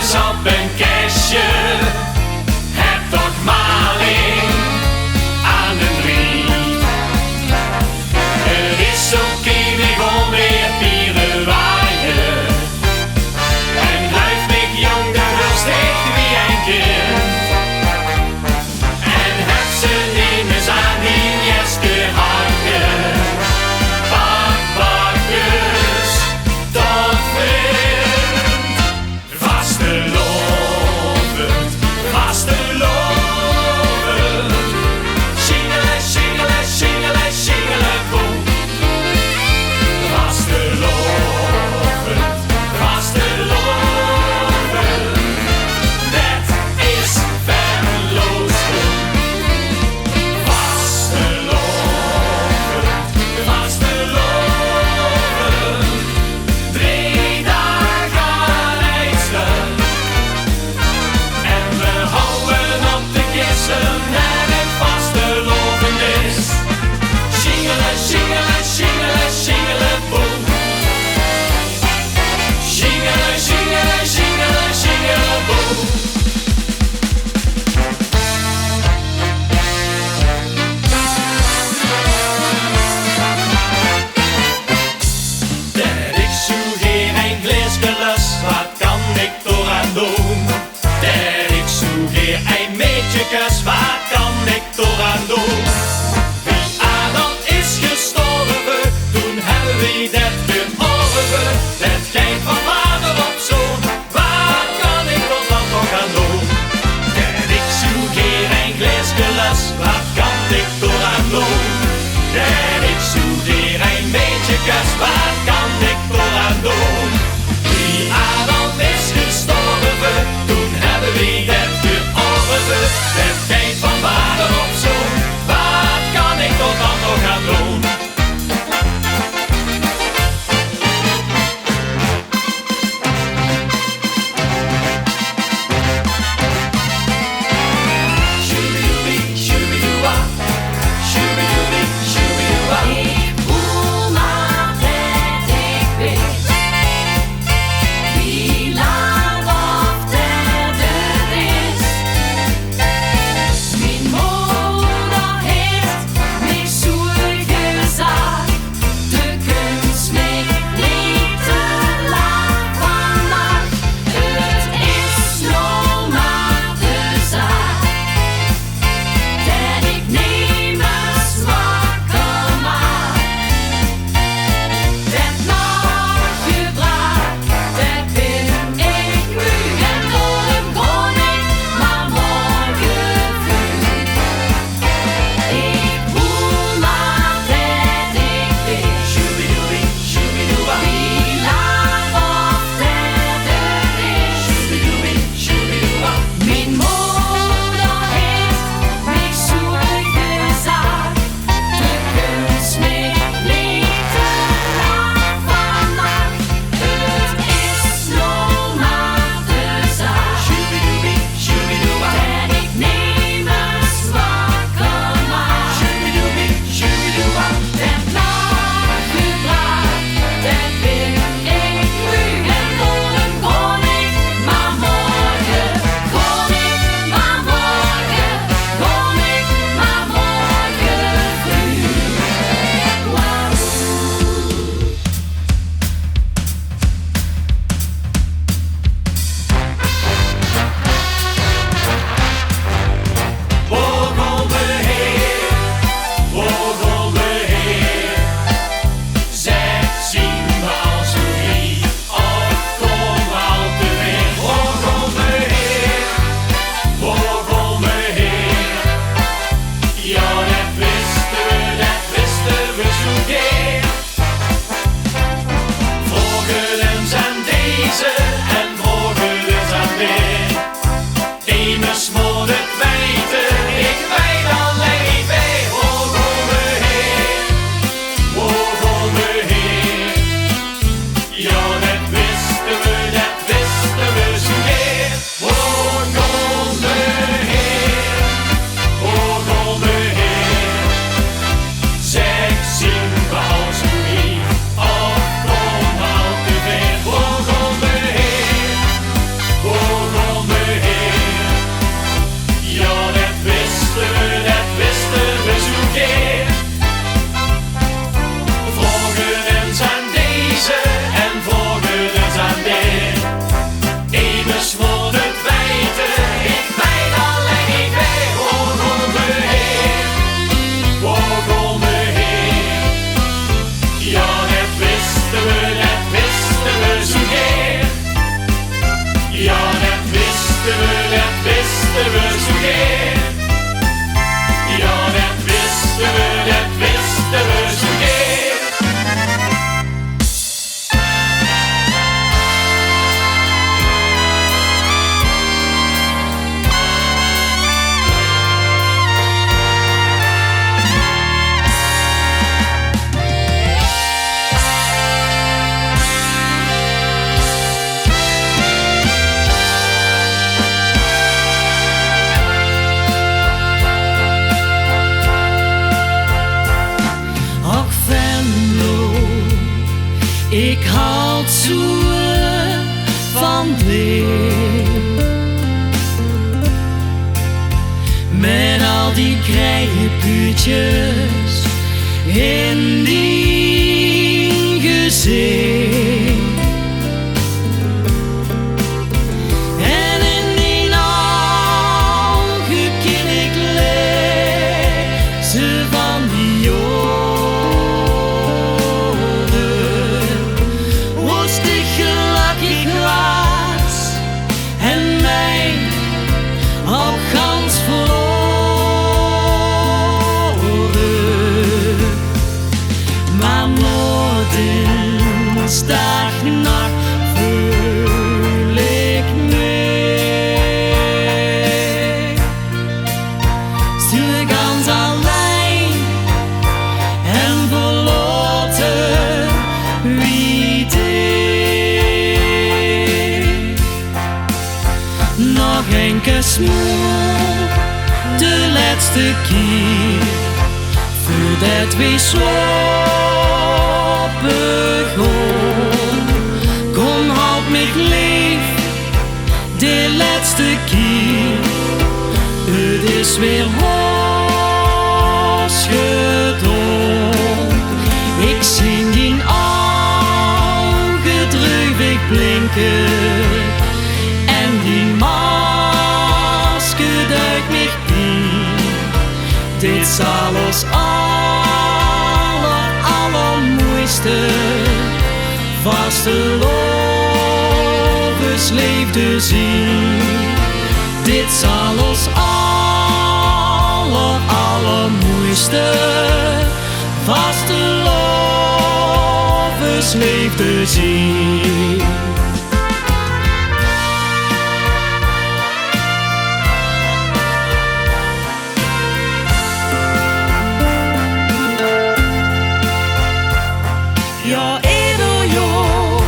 eens op een kistje. Heb toch maling aan een riet. Het is zo kinig om weer pieren waaien. En blijf ik jong, dan wil steekt wie een kind. En heb ze niet eens aan die jeske hangen. Bakbakkers tot vriend. Vaste loven die krijgenpuutjes in die gezicht. En in die ogen ken ik lezen van die jaren. Was de gelukkig was en mij op gans verloren. Maar morgens dag nacht voel ik mee. Stil gans alleen en verloren wie deed. Nog een kus moet de laatste keer voordat we slapen gaan. Kom, houd mich lief, de laatste keer. Het is weer haast gedaan. Ik zie die ogen droevig blinken en die masker duikt mich in. Dit zal ons allermooiste vastelovensliefde zien. Dit zal ons allermooiste vastelovensliefde zien. Ja, ieder jaar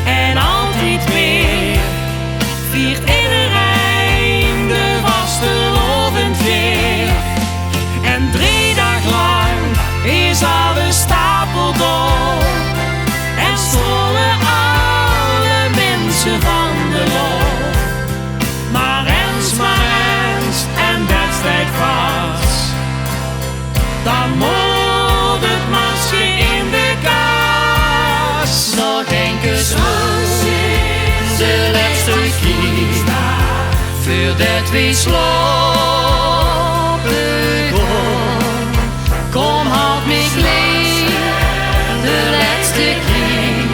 en altijd weer viert iedereen de vastelovend weer. En 3 dagen lang is alle stapel door en strollen alle mensen van de wal. Maar eens en dat staat vast, dan moet het masker in de kast. Nog een kus moet de laatste keer voordat we slapen gaan. Kom, houd mich lief, de laatste keer.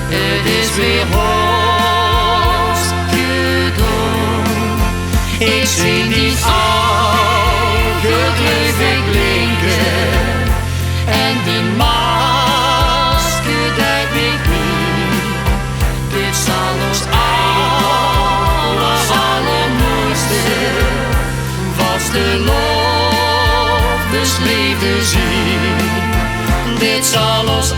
Het is weer haast gedaan. Ik zie die ogen droevig blinken en die masker duikt mich in. Dit zal ons allermooiste vastelovensliefde zien. Dit zal ons